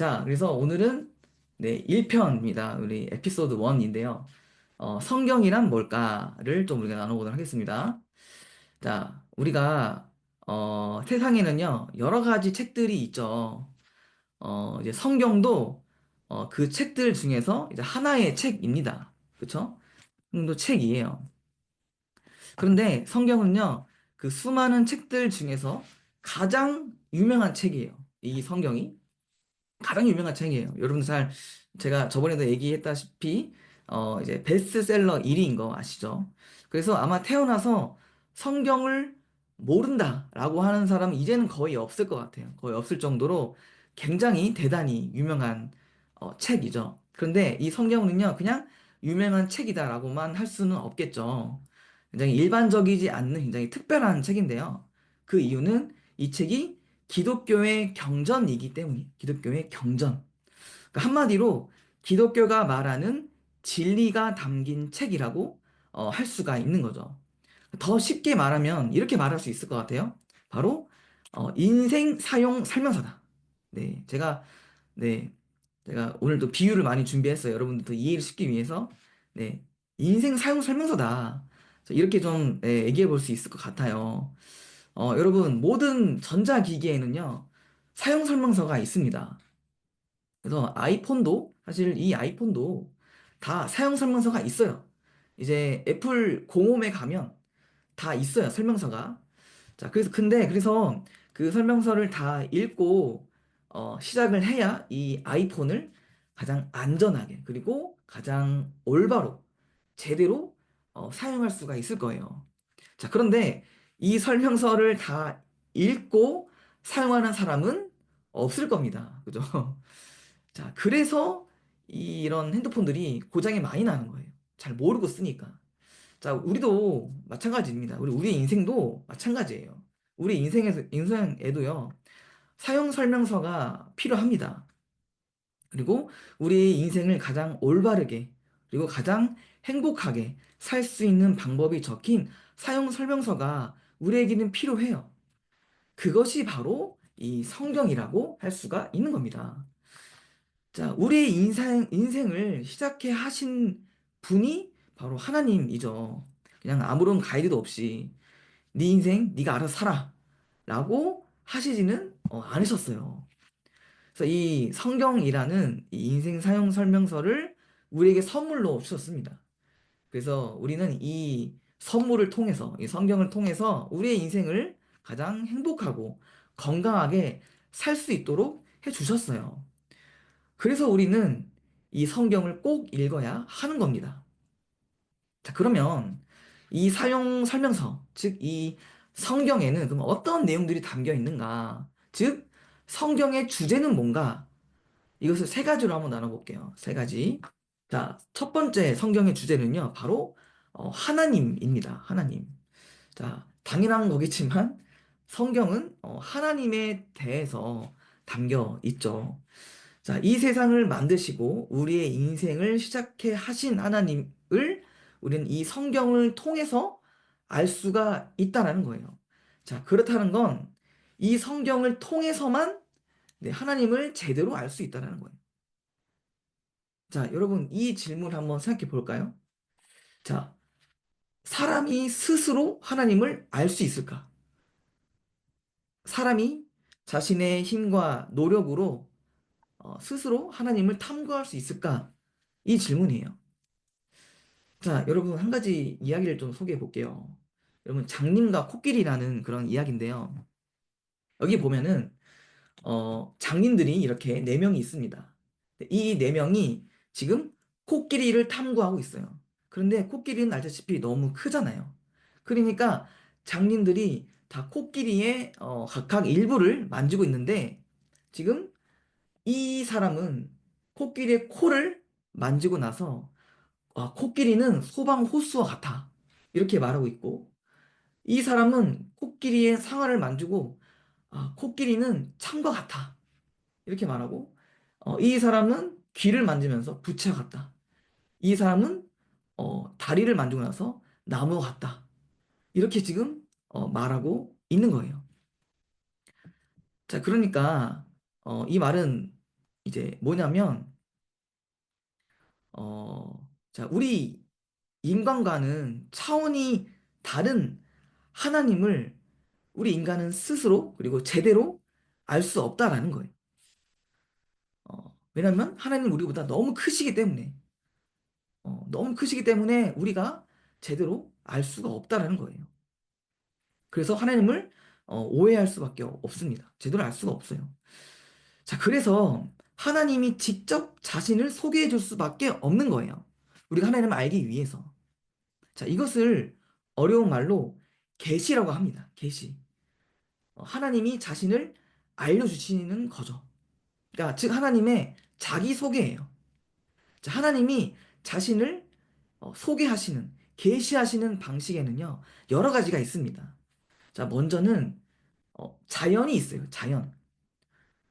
자, 그래서 오늘은 1편입니다. 우리 에피소드 1인데요. 성경이란 뭘까를 좀 우리가 나눠보도록 하겠습니다. 자, 우리가 세상에는요, 여러 가지 책들이 있죠. 이제 성경도 그 책들 중에서 이제 하나의 책입니다. 그쵸? 성경도 책이에요. 그런데 성경은요, 그 수많은 책들 중에서 가장 유명한 책이에요. 이 성경이. 가장 유명한 책이에요. 여러분 제가 저번에도 얘기했다시피, 이제 베스트셀러 1위인 거 아시죠? 그래서 아마 태어나서 성경을 모른다라고 하는 사람은 이제는 거의 없을 것 같아요. 거의 없을 정도로 굉장히 대단히 유명한 책이죠. 그런데 이 성경은요, 그냥 유명한 책이다라고만 할 수는 없겠죠. 굉장히 일반적이지 않는 굉장히 특별한 책인데요. 그 이유는 이 책이 기독교의 경전이기 때문이에요. 기독교의 경전. 그러니까 한마디로 기독교가 말하는 진리가 담긴 책이라고 할 수가 있는 거죠. 더 쉽게 말하면 이렇게 말할 수 있을 것 같아요. 바로 인생 사용 설명서다. 네, 네, 제가 오늘 또 비유를 많이 준비했어요. 여러분들도 이해를 쉽기 위해서. 네, 인생 사용 설명서다. 이렇게 좀 얘기해 볼 수 있을 것 같아요. 여러분, 모든 전자기기에는요, 사용 설명서가 있습니다. 그래서 사실 이 아이폰도 다 사용 설명서가 있어요. 이제 애플 공홈에 가면 다 있어요, 설명서가. 자, 그래서 그 설명서를 다 읽고, 시작을 해야 이 아이폰을 가장 안전하게, 그리고 가장 올바로, 제대로, 사용할 수가 있을 거예요. 자, 그런데 이 설명서를 다 읽고 사용하는 사람은 없을 겁니다. 그죠? 자, 그래서 이런 핸드폰들이 고장이 많이 나는 거예요. 잘 모르고 쓰니까. 자, 우리도 마찬가지입니다. 우리 인생도 마찬가지예요. 인생에도요, 사용 설명서가 필요합니다. 그리고 우리의 인생을 가장 올바르게, 그리고 가장 행복하게 살 수 있는 방법이 적힌 사용 설명서가 우리에게는 필요해요. 그것이 바로 이 성경이라고 할 수가 있는 겁니다. 자, 우리의 인생을 시작해 하신 분이 바로 하나님이죠. 그냥 아무런 가이드도 없이 네 인생 네가 알아서 살아 라고 하시지는 않으셨어요. 그래서 이 성경이라는 이 인생 사용 설명서를 우리에게 선물로 주셨습니다. 그래서 우리는 이 선물을 통해서, 이 성경을 통해서 우리의 인생을 가장 행복하고 건강하게 살 수 있도록 해 주셨어요. 그래서 우리는 이 성경을 꼭 읽어야 하는 겁니다. 자, 그러면 이 사용 설명서, 즉 이 성경에는 그럼 어떤 내용들이 담겨 있는가? 즉, 성경의 주제는 뭔가? 이것을 세 가지로 한번 나눠볼게요. 세 가지. 자, 첫 번째 성경의 주제는요, 바로 하나님입니다. 하나님. 자, 당연한 거겠지만 성경은 하나님에 대해서 담겨 있죠. 자, 이 세상을 만드시고 우리의 인생을 시작해 하신 하나님을 우리는 이 성경을 통해서 알 수가 있다라는 거예요. 자, 그렇다는 건 이 성경을 통해서만 하나님을 제대로 알 수 있다라는 거예요. 자, 여러분, 이 질문을 한번 생각해 볼까요? 자, 사람이 스스로 하나님을 알 수 있을까? 사람이 자신의 힘과 노력으로 스스로 하나님을 탐구할 수 있을까? 이 질문이에요. 자, 여러분, 한 가지 이야기를 좀 소개해 볼게요. 여러분, 장님과 코끼리라는 그런 이야기인데요. 여기 보면은, 장님들이 이렇게 네 명이 있습니다. 이 네 명이 지금 코끼리를 탐구하고 있어요. 그런데 코끼리는 알다시피 너무 크잖아요. 그러니까 장님들이 다 코끼리의 각각 일부를 만지고 있는데 지금 이 사람은 코끼리의 코를 만지고 나서 코끼리는 소방 호수와 같아. 이렇게 말하고 있고, 이 사람은 코끼리의 상아를 만지고, 코끼리는 창과 같아. 이렇게 말하고, 이 사람은 귀를 만지면서 부채와 같다. 이 사람은 다리를 만지고 나서 나무와 같다. 이렇게 지금 말하고 있는 거예요. 자, 그러니까 이 말은 이제 뭐냐면, 자, 우리 인간과는 차원이 다른 하나님을 우리 인간은 스스로 그리고 제대로 알 수 없다라는 거예요. 왜냐면 하나님 우리보다 너무 크시기 때문에, 너무 크시기 때문에 우리가 제대로 알 수가 없다라는 거예요. 그래서 하나님을 오해할 수밖에 없습니다. 제대로 알 수가 없어요. 자, 그래서 하나님이 직접 자신을 소개해 줄 수밖에 없는 거예요. 우리가 하나님을 알기 위해서. 자, 이것을 어려운 말로 계시라고 합니다. 계시. 하나님이 자신을 알려주시는 거죠. 그러니까 즉 하나님의 자기소개예요. 자, 하나님이 자신을 소개하시는, 계시하시는 방식에는요, 여러 가지가 있습니다. 자, 먼저는 자연이 있어요. 자연.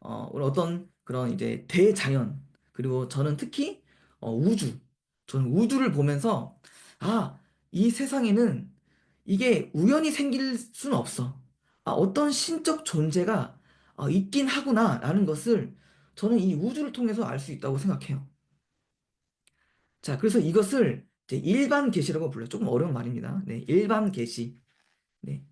어떤 그런 이제 대자연. 그리고 저는 특히 우주. 저는 우주를 보면서 아, 이 세상에는 이게 우연히 생길 수는 없어. 아, 어떤 신적 존재가 있긴 하구나라는 것을 저는 이 우주를 통해서 알 수 있다고 생각해요. 자, 그래서 이것을 이제 일반 계시라고 불러요. 조금 어려운 말입니다. 네, 일반 계시. 네.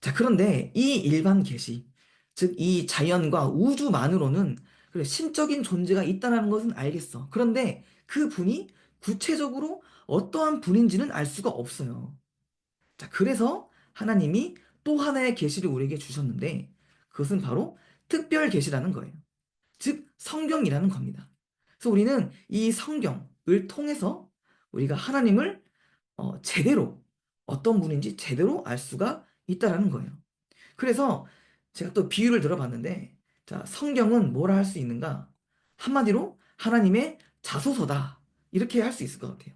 자, 그런데 이 일반 계시, 즉 이 자연과 우주만으로는 그래, 신적인 존재가 있다는 것은 알겠어. 그런데 그 분이 구체적으로 어떠한 분인지는 알 수가 없어요. 자, 그래서 하나님이 또 하나의 계시를 우리에게 주셨는데 그것은 바로 특별 계시라는 거예요. 즉 성경이라는 겁니다. 그래서 우리는 이 성경을 통해서 우리가 하나님을 제대로 어떤 분인지 제대로 알 수가 있다라는 거예요. 그래서 제가 또 비유를 들어봤는데, 자, 성경은 뭐라 할 수 있는가? 한마디로 하나님의 자소서다. 이렇게 할 수 있을 것 같아요.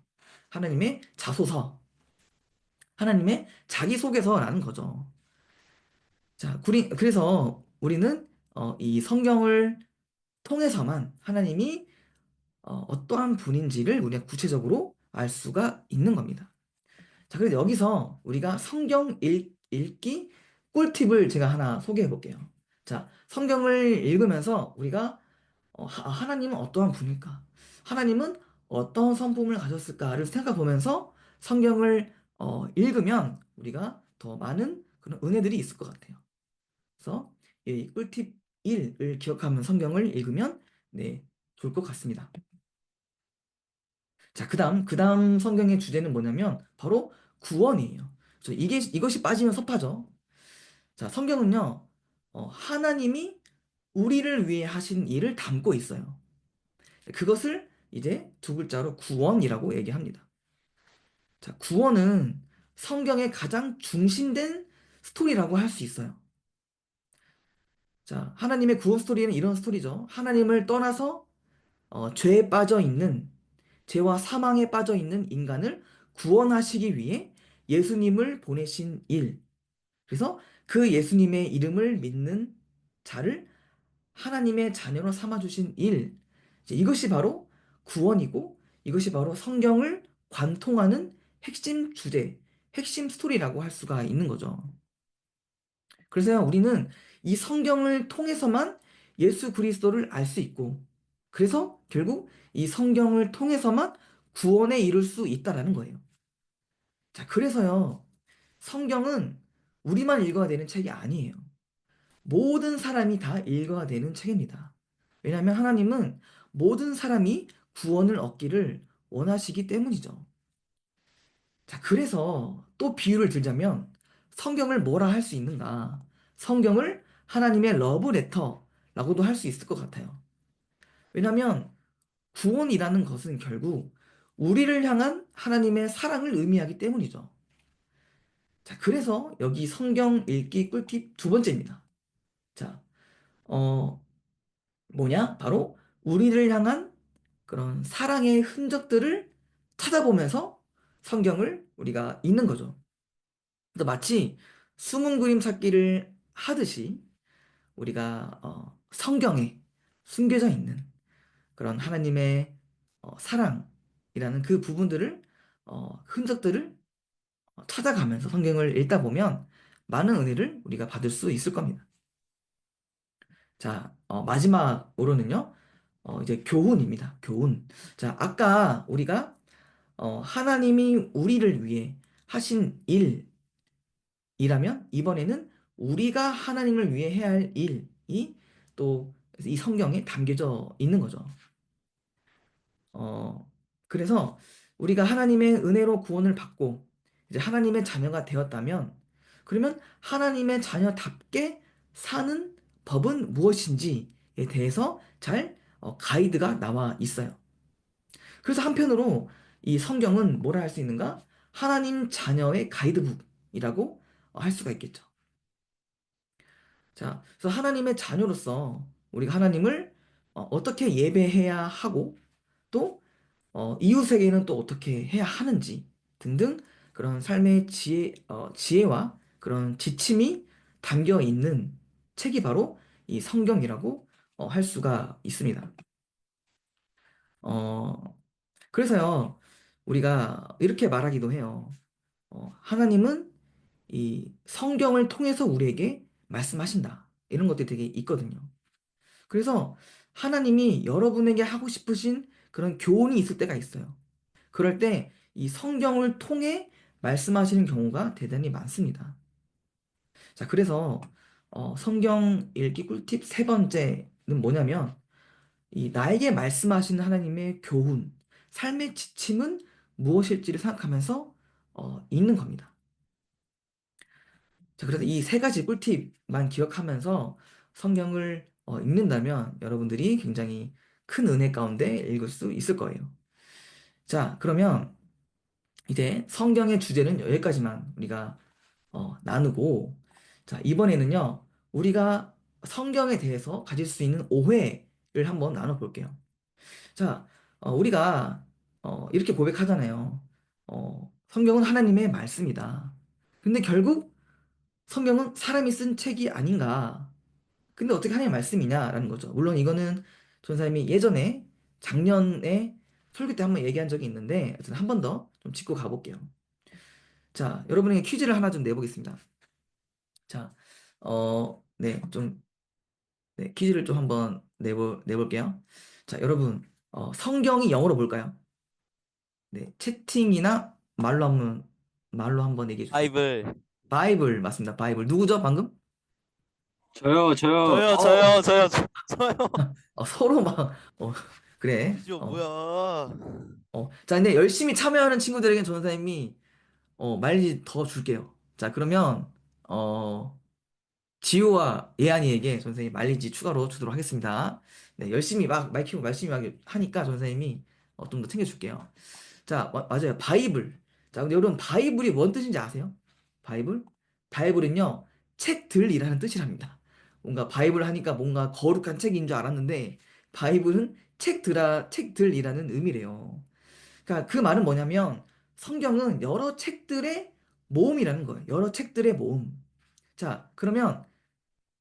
하나님의 자소서, 하나님의 자기소개서라는 거죠. 자, 그래서 우리는 이 성경을 통해서만 하나님이 어떠한 분인지를 우리가 구체적으로 알 수가 있는 겁니다. 자, 그래서 여기서 우리가 성경 읽기 꿀팁을 제가 하나 소개해 볼게요. 자, 성경을 읽으면서 우리가 하나님은 어떠한 분일까? 하나님은 어떤 성품을 가졌을까를 생각해 보면서 성경을 읽으면 우리가 더 많은 그런 은혜들이 있을 것 같아요. 그래서 이 꿀팁 1을 기억하면 성경을 읽으면 네, 좋을 것 같습니다. 자, 그 다음 성경의 주제는 뭐냐면, 바로 구원이에요. 이것이 빠지면 섭하죠. 자, 성경은요, 하나님이 우리를 위해 하신 일을 담고 있어요. 그것을 이제 두 글자로 구원이라고 얘기합니다. 자, 구원은 성경의 가장 중심된 스토리라고 할 수 있어요. 자, 하나님의 구원 스토리는 이런 스토리죠. 하나님을 떠나서 죄에 빠져 있는, 죄와 사망에 빠져 있는 인간을 구원하시기 위해 예수님을 보내신 일. 그래서 그 예수님의 이름을 믿는 자를 하나님의 자녀로 삼아주신 일. 이것이 바로 구원이고 이것이 바로 성경을 관통하는 핵심 주제, 핵심 스토리라고 할 수가 있는 거죠. 그래서 우리는 이 성경을 통해서만 예수 그리스도를 알 수 있고, 그래서 결국 이 성경을 통해서만 구원에 이룰 수 있다라는 거예요. 자, 그래서요, 성경은 우리만 읽어야 되는 책이 아니에요. 모든 사람이 다 읽어야 되는 책입니다. 왜냐하면 하나님은 모든 사람이 구원을 얻기를 원하시기 때문이죠. 자, 그래서 또 비유를 들자면 성경을 뭐라 할 수 있는가? 성경을 하나님의 러브레터라고도 할 수 있을 것 같아요. 왜냐하면 구원이라는 것은 결국 우리를 향한 하나님의 사랑을 의미하기 때문이죠. 자, 그래서 여기 성경 읽기 꿀팁 두 번째입니다. 자, 어, 뭐냐? 바로 우리를 향한 그런 사랑의 흔적들을 찾아보면서 성경을 우리가 읽는 거죠. 그래서 마치 숨은 그림 찾기를 하듯이 우리가 성경에 숨겨져 있는 그런 하나님의 사랑이라는 그 부분들을 흔적들을 찾아가면서 성경을 읽다 보면 많은 은혜를 우리가 받을 수 있을 겁니다. 자, 마지막으로는요, 이제 교훈입니다. 교훈. 자, 아까 우리가 하나님이 우리를 위해 하신 일이라면 이번에는 우리가 하나님을 위해 해야 할 일이 또 이 성경에 담겨져 있는 거죠. 어, 그래서 우리가 하나님의 은혜로 구원을 받고 이제 하나님의 자녀가 되었다면 그러면 하나님의 자녀답게 사는 법은 무엇인지에 대해서 잘 가이드가 나와 있어요. 그래서 한편으로 이 성경은 뭐라 할 수 있는가? 하나님 자녀의 가이드북이라고 할 수가 있겠죠. 자, 그래서 하나님의 자녀로서 우리가 하나님을 어떻게 예배해야 하고 또 이웃에게는 또 어떻게 해야 하는지 등등 그런 삶의 지혜와 그런 지침이 담겨 있는 책이 바로 이 성경이라고 할 수가 있습니다. 어, 그래서요, 우리가 이렇게 말하기도 해요. 하나님은 이 성경을 통해서 우리에게 말씀하신다. 이런 것들이 되게 있거든요. 그래서 하나님이 여러분에게 하고 싶으신 그런 교훈이 있을 때가 있어요. 그럴 때 이 성경을 통해 말씀하시는 경우가 대단히 많습니다. 자, 그래서 성경 읽기 꿀팁 세 번째는 뭐냐면 이 나에게 말씀하시는 하나님의 교훈, 삶의 지침은 무엇일지를 생각하면서 읽는 겁니다. 자, 그래서 이 세 가지 꿀팁만 기억하면서 성경을 읽는다면 여러분들이 굉장히 큰 은혜 가운데 읽을 수 있을 거예요. 자, 그러면 이제 성경의 주제는 여기까지만 우리가 나누고, 자, 이번에는요, 우리가 성경에 대해서 가질 수 있는 오해를 한번 나눠볼게요. 자, 우리가 이렇게 고백하잖아요. 성경은 하나님의 말씀이다. 근데 결국 성경은 사람이 쓴 책이 아닌가? 근데 어떻게 하나님의 말씀이냐라는 거죠. 물론 이거는 전사님이 예전에 작년에 설교 때 한번 얘기한 적이 있는데 한 번 더 좀 짚고 가볼게요. 자, 여러분에게 퀴즈를 하나 좀 내보겠습니다. 자, 네, 좀, 네, 퀴즈를 좀 한번 내볼게요. 자, 여러분, 성경이 영어로 뭘까요? 네, 채팅이나 말로 한번 얘기해 주세요. 바이블. 바이블, 맞습니다. 바이블. 누구죠, 방금? 저요. 저요, 어, 저요, 저요, 저요. 서로 막, 그래. 퀴즈 뭐야? 자, 근데 열심히 참여하는 친구들에겐 전사님이, 마일리지 더 줄게요. 자, 그러면, 지우와 예안이에게 선생님 마일리지 추가로 주도록 하겠습니다. 네, 열심히 막 말 키우고 열심히 막 하니까 선생님이 좀 더 챙겨줄게요. 자, 맞아요. 바이블. 자, 근데 여러분 바이블이 뭔 뜻인지 아세요? 바이블? 바이블은요, 책들이라는 뜻이랍니다. 뭔가 바이블 하니까 뭔가 거룩한 책인 줄 알았는데 바이블은 책들이라는 의미래요. 그러니까 그 말은 뭐냐면 성경은 여러 책들의 모음이라는 거예요. 여러 책들의 모음. 자, 그러면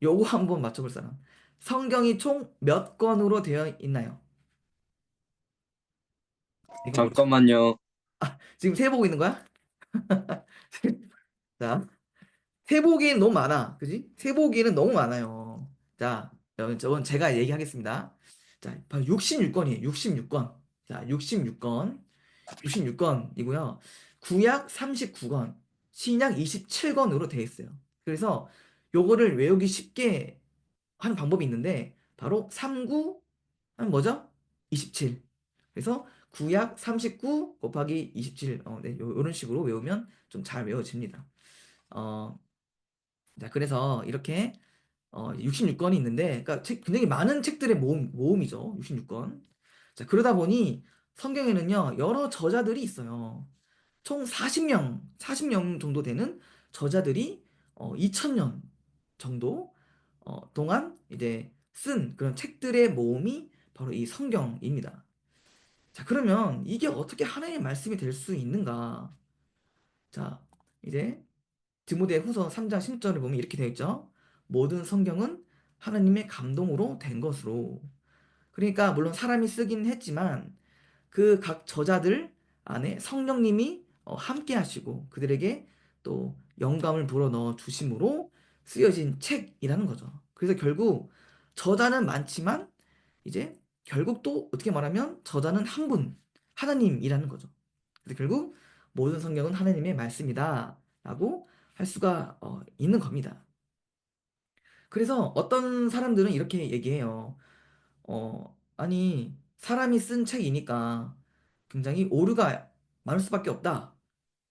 요거 한번 맞춰볼 사람. 성경이 총 몇 권으로 되어 있나요? 이거 못 찾... 잠깐만요. 지금 세보고 있는 거야? 자, 세보기엔 너무 많아. 그지? 세보기에는 너무 많아요. 자, 저건 제가 얘기하겠습니다. 자, 바로 66권이에요. 66권. 자, 66권. 66권이고요. 구약 39권, 신약 27권으로 되어 있어요. 그래서 요거를 외우기 쉽게 하는 방법이 있는데 바로 39 하면 뭐죠? 27. 그래서 구약 39 곱하기 27. 네, 요런 식으로 외우면 좀 잘 외워집니다. 어, 자, 그래서 이렇게 66권이 있는데, 그러니까 굉장히 많은 책들의 모음이죠. 66권. 자, 그러다 보니 성경에는요, 여러 저자들이 있어요. 총 40명 정도 되는 저자들이 2000년 정도 동안 이제 쓴 그런 책들의 모음이 바로 이 성경입니다. 자, 그러면 이게 어떻게 하나님의 말씀이 될 수 있는가? 자, 이제 디모데 후서 3장 10절을 보면 이렇게 되어 있죠. 모든 성경은 하나님의 감동으로 된 것으로. 그러니까 물론 사람이 쓰긴 했지만 그 각 저자들 안에 성령님이 함께 하시고 그들에게 또 영감을 불어넣어 주심으로 쓰여진 책이라는 거죠. 그래서 결국 저자는 많지만 이제 결국 또 어떻게 말하면 저자는 한 분, 하나님이라는 거죠. 그래서 결국 모든 성경은 하나님의 말씀이다 라고 할 수가 있는 겁니다. 그래서 어떤 사람들은 이렇게 얘기해요. 아니, 사람이 쓴 책이니까 굉장히 오류가 많을 수밖에 없다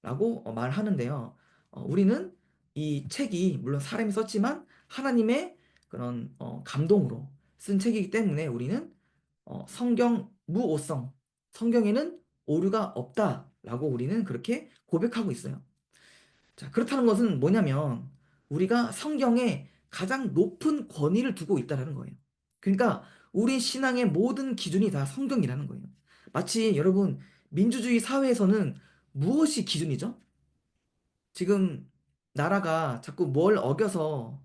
라고 말하는데요. 우리는 이 책이 물론 사람이 썼지만 하나님의 그런 감동으로 쓴 책이기 때문에 우리는 성경 무오성, 성경에는 오류가 없다라고 우리는 그렇게 고백하고 있어요. 자, 그렇다는 것은 뭐냐면 우리가 성경에 가장 높은 권위를 두고 있다라는 거예요. 그러니까 우리 신앙의 모든 기준이 다 성경이라는 거예요. 마치 여러분 민주주의 사회에서는 무엇이 기준이죠? 지금 나라가 자꾸 뭘 어겨서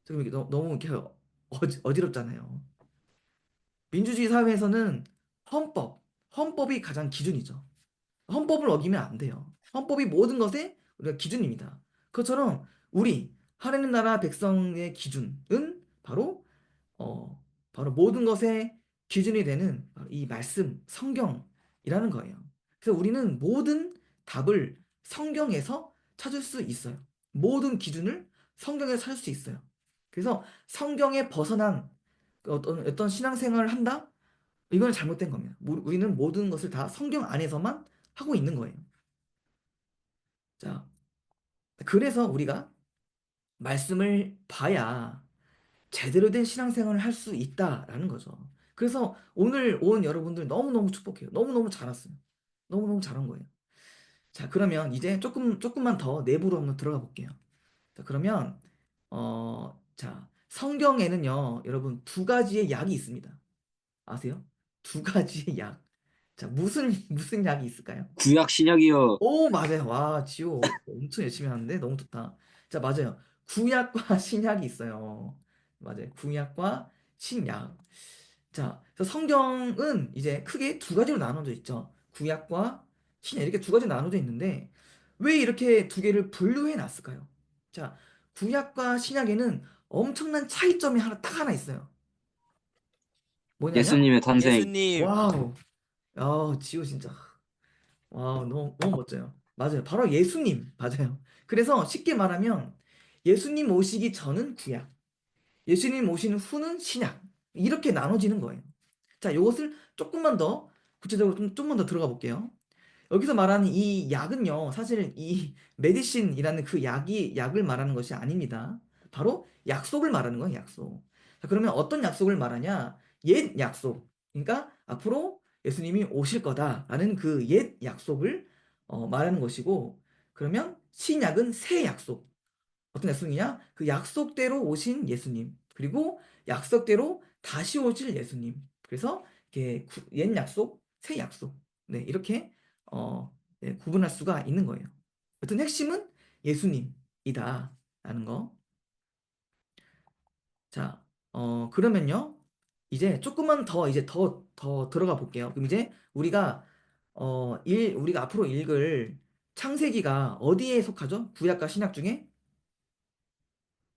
지금 이게 너무 이렇게 어지럽잖아요. 민주주의 사회에서는 헌법, 헌법이 가장 기준이죠. 헌법을 어기면 안 돼요. 헌법이 모든 것의 우리가 기준입니다. 그것처럼 우리 하나님 나라 백성의 기준은 어, 바로 모든 것의 기준이 되는 바로 이 말씀, 성경이라는 거예요. 그래서 우리는 모든 답을 성경에서 찾을 수 있어요. 모든 기준을 성경에서 찾을 수 있어요. 그래서 성경에 벗어난 어떤 신앙생활을 한다? 이건 잘못된 겁니다. 우리는 모든 것을 다 성경 안에서만 하고 있는 거예요. 자, 그래서 우리가 말씀을 봐야 제대로 된 신앙생활을 할 수 있다라는 거죠. 그래서 오늘 온 여러분들 너무너무 축복해요. 너무너무 잘 왔어요. 너무너무 잘한 거예요. 자, 그러면 이제 조금만 더 내부로 한번 들어가 볼게요. 자, 그러면, 자, 성경에는요, 여러분 두 가지의 약이 있습니다. 아세요? 두 가지의 약. 자, 무슨 약이 있을까요? 구약 신약이요. 오, 맞아요. 와, 지호 엄청 열심히 하는데 너무 좋다. 자, 맞아요. 구약과 신약이 있어요. 맞아요. 구약과 신약. 자, 그래서 성경은 이제 크게 두 가지로 나눠져 있죠. 구약과 신약 이렇게 두 가지로 나눠져 있는데 왜 이렇게 두 개를 분류해 놨을까요? 자, 구약과 신약에는 엄청난 차이점이 딱 하나 있어요. 뭐냐면 예수님의 탄생. 예수님. 와우. 지호 진짜 와, 너무 멋져요. 맞아요. 바로 예수님. 맞아요. 그래서 쉽게 말하면 예수님 오시기 전은 구약, 예수님 오시는 후는 신약. 이렇게 나눠지는 거예요. 자, 이것을 조금만 더 구체적으로 좀만 더 들어가 볼게요. 여기서 말하는 이 약은요, 사실은 이 메디신이라는 그 약을 말하는 것이 아닙니다. 바로 약속을 말하는 거예요, 약속. 자, 그러면 어떤 약속을 말하냐? 옛 약속. 그러니까 앞으로 예수님이 오실 거다라는 그 옛 약속을 말하는 것이고, 그러면 신약은 새 약속. 어떤 약속이냐? 그 약속대로 오신 예수님. 그리고 약속대로 다시 오실 예수님. 그래서 이렇게 옛 약속, 새 약속. 네, 이렇게 네, 구분할 수가 있는 거예요. 어떤 핵심은 예수님이다라는 거. 자, 그러면요. 이제 조금만 더 이제 더 들어가 볼게요. 그럼 이제 우리가 앞으로 읽을 창세기가 어디에 속하죠? 구약과 신약 중에?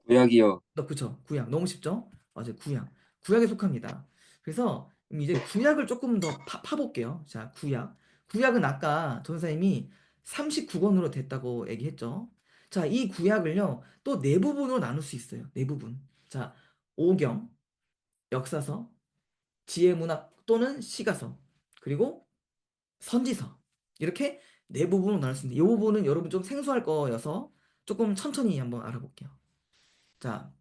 구약이요. 그쵸. 구약. 너무 쉽죠? 맞아요. 구약. 구약에 속합니다. 그래서 이제 구약을 조금 더 파볼게요. 자, 구약. 구약은 아까 전사님이 39권으로 됐다고 얘기했죠. 자, 이 구약을요, 또 네 부분으로 나눌 수 있어요. 네 부분. 자, 오경, 역사서, 지혜문학 또는 시가서, 그리고 선지서. 이렇게 네 부분으로 나눌 수 있는데, 이 부분은 여러분 좀 생소할 거여서 조금 천천히 한번 알아볼게요. 자,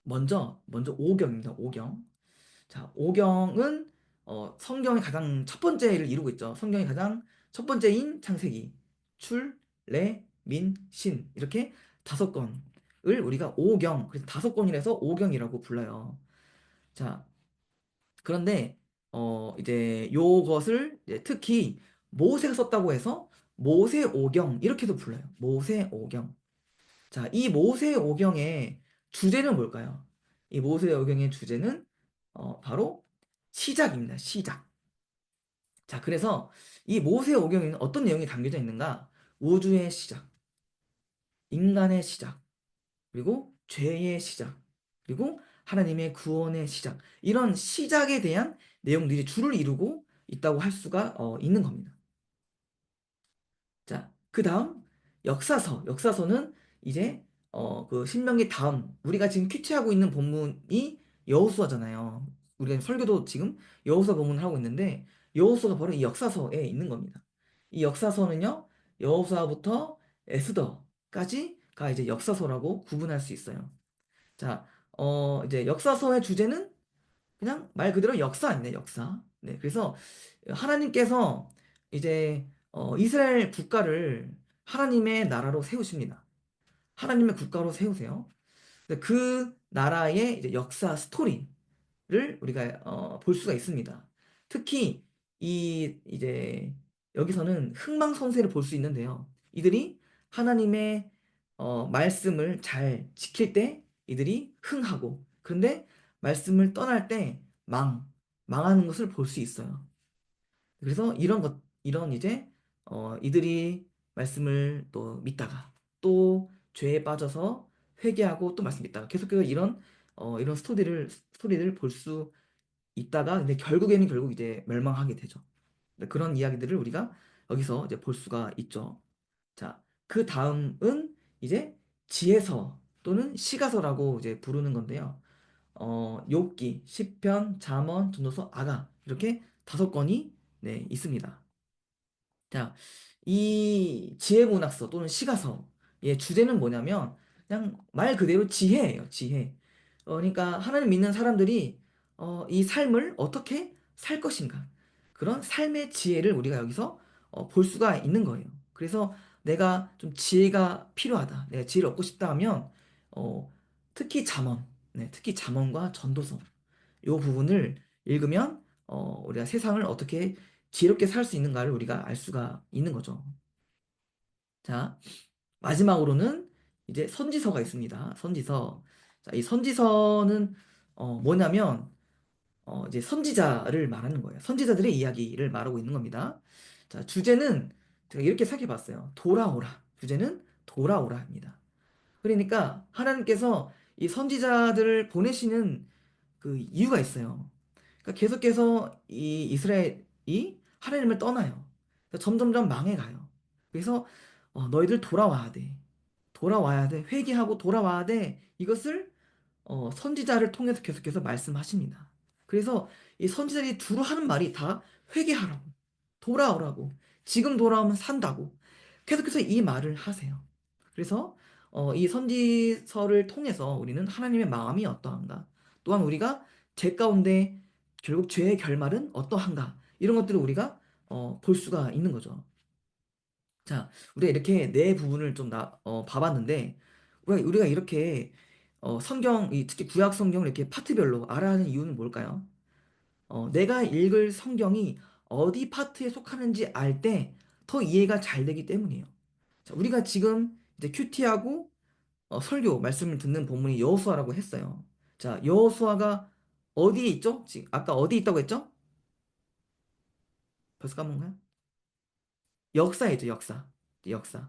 먼저 오경입니다. 오경. 자, 오경은 성경의 가장 첫 번째를 이루고 있죠. 성경의 가장 첫 번째인 창세기, 출, 레, 민, 신 이렇게 다섯 권을 우리가 오경, 그래서 다섯 권이라서 오경이라고 불러요. 자, 그런데 이제 요것을 이제 특히 모세가 썼다고 해서 모세오경 이렇게도 불러요. 모세오경. 자, 이 모세오경의 주제는 뭘까요? 이 모세오경의 주제는 바로 시작입니다. 시작. 자, 그래서 이 모세오경에는 어떤 내용이 담겨져 있는가? 우주의 시작, 인간의 시작, 그리고 죄의 시작, 그리고 하나님의 구원의 시작. 이런 시작에 대한 내용들이 줄을 이루고 있다고 할 수가 있는 겁니다. 자, 그 다음 역사서. 역사서는 이제 그 신명기 다음 우리가 지금 큐티하고 있는 본문이 여호수아잖아요. 우리가 설교도 지금 여호수아 본문을 하고 있는데 여호수아가 바로 이 역사서에 있는 겁니다. 이 역사서는요, 여호수아부터 에스더까지가 이제 역사서라고 구분할 수 있어요. 자, 이제 역사서의 주제는 그냥 말 그대로 역사입니다, 역사. 네, 그래서 하나님께서 이제 이스라엘 국가를 하나님의 나라로 세우십니다. 하나님의 국가로 세우세요. 근데 그 나라의 이제 역사 스토리를 우리가 볼 수가 있습니다. 특히 이 이제 여기서는 흥망성쇠를 볼 수 있는데요. 이들이 하나님의 말씀을 잘 지킬 때 이들이 흥하고, 그런데 말씀을 떠날 때 망하는 것을 볼 수 있어요. 그래서 이런 이제 이들이 말씀을 또 믿다가 또 죄에 빠져서 회개하고 또 말씀 믿다가 계속해서 이런 스토리를 볼 수 있다가, 근데 결국 이제 멸망하게 되죠. 네, 그런 이야기들을 우리가 여기서 이제 볼 수가 있죠. 자, 그 다음은 이제 지혜서 또는 시가서라고 이제 부르는 건데요. 욥기, 시편, 잠언, 전도서, 아가 이렇게 5권이 네, 있습니다. 자, 이 지혜문학서 또는 시가서의 주제는 뭐냐면 그냥 말 그대로 지혜예요, 지혜. 그러니까 하나님 믿는 사람들이 이 삶을 어떻게 살 것인가, 그런 삶의 지혜를 우리가 여기서 볼 수가 있는 거예요. 그래서 내가 좀 지혜가 필요하다, 내가 지혜를 얻고 싶다 하면 어, 특히 잠언, 네, 특히 잠언과 전도서 요 부분을 읽으면 우리가 세상을 어떻게 지혜롭게 살 수 있는가를 우리가 알 수가 있는 거죠. 자, 마지막으로는 이제 선지서가 있습니다. 선지서. 자, 이 선지서는 뭐냐면 이제 선지자를 말하는 거예요. 선지자들의 이야기를 말하고 있는 겁니다. 자, 주제는 제가 이렇게 생각해봤어요. 돌아오라. 주제는 돌아오라입니다. 그러니까 하나님께서 이 선지자들을 보내시는 그 이유가 있어요. 그러니까 계속해서 이 이스라엘이 하나님을 떠나요. 그래서 점점점 망해가요. 그래서 너희들 돌아와야 돼. 돌아와야 돼. 회개하고 돌아와야 돼. 이것을 선지자를 통해서 계속해서 말씀하십니다. 그래서 이 선지자들이 두루 하는 말이 다 회개하라고, 돌아오라고, 지금 돌아오면 산다고 계속해서 이 말을 하세요. 그래서 이 선지서를 통해서 우리는 하나님의 마음이 어떠한가, 또한 우리가 죄 가운데 결국 죄의 결말은 어떠한가, 이런 것들을 우리가 볼 수가 있는 거죠. 자, 우리가 이렇게 네 부분을 좀 봐봤는데, 우리가 이렇게 특히 구약 성경을 이렇게 파트별로 알아야 하는 이유는 뭘까요? 내가 읽을 성경이 어디 파트에 속하는지 알 때 더 이해가 잘 되기 때문이에요. 자, 우리가 지금 이제 큐티하고 설교 말씀을 듣는 본문이 여호수아라고 했어요. 자, 여호수아가 어디에 있죠? 지금 아까 어디 있다고 했죠? 벌써 까먹나요? 역사에 있죠, 역사. 역사.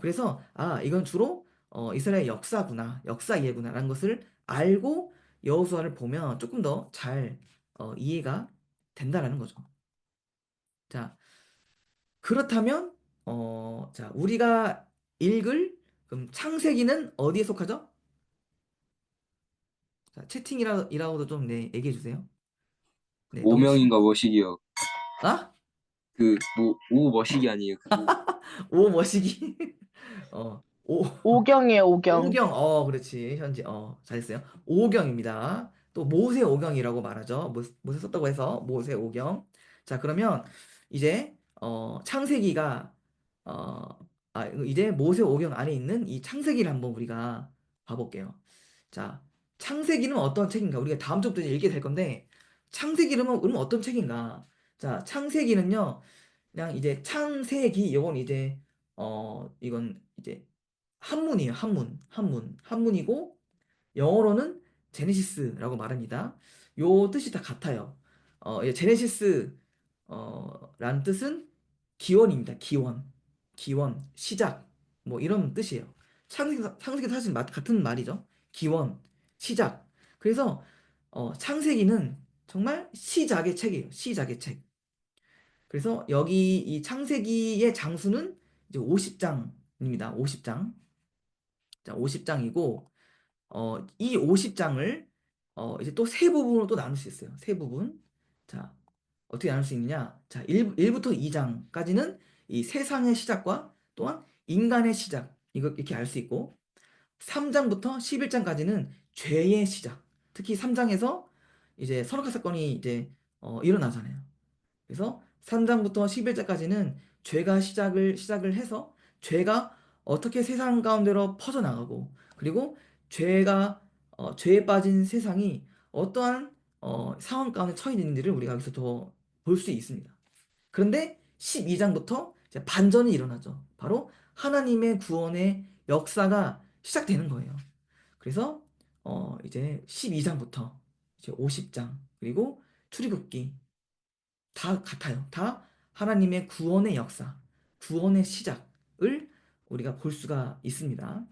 그래서 이건 주로 이스라엘 역사구나, 역사 이해구나라는 것을 알고 여호수아를 보면 조금 더 잘 이해가 된다라는 거죠. 자, 그렇다면 자, 우리가 읽을 그럼 창세기는 어디에 속하죠? 자, 채팅이라고도 좀 네, 얘기해 주세요. 네, 너무 오명인가 머시기요. 아? 오 머시기 아니에요? 오 머시기. 오 오경이에요, 오경. 오경, 그렇지. 현재, 잘했어요. 오경입니다. 또 모세 오경이라고 말하죠. 모세 썼다고 해서 모세 오경. 자, 그러면 이제, 창세기가, 이제 모세 오경 안에 있는 이 창세기를 한번 우리가 봐볼게요. 자, 창세기는 어떤 책인가? 우리가 다음 주부터 이제 읽게 될 건데, 창세기는 그러면 어떤 책인가? 자, 창세기는요, 그냥 이제 창세기, 이건 이제 한문이에요. 한문이고 영어로는 제네시스라고 말합니다. 요 뜻이 다 같아요. 제네시스 라는 뜻은 기원입니다. 기원, 시작, 뭐 이런 뜻이에요. 창세기 사실 같은 말이죠. 기원, 시작. 그래서 창세기는 정말 시작의 책이에요. 시작의 책. 그래서 여기 이 창세기의 장수는 이제 50장입니다. 50장. 자, 50장이고 이 50장을 이제 또 세 부분으로 또 나눌 수 있어요. 세 부분. 자, 어떻게 나눌 수 있느냐? 자, 1부터 2장까지는 이 세상의 시작과 또한 인간의 시작. 이거 이렇게 알 수 있고 3장부터 11장까지는 죄의 시작. 특히 3장에서 이제 선악과 사건이 이제 일어나잖아요. 그래서 3장부터 11장까지는 죄가 시작을 해서 죄가 어떻게 세상 가운데로 퍼져나가고 그리고 죄에 빠진 세상이 어떠한 상황 가운데 처해 있는지를 우리가 여기서 더 볼 수 있습니다. 그런데 12장부터 이제 반전이 일어나죠. 바로 하나님의 구원의 역사가 시작되는 거예요. 그래서 이제 12장부터 이제 50장 그리고 출애굽기 다 같아요. 다 하나님의 구원의 역사, 구원의 시작을 우리가 볼 수가 있습니다.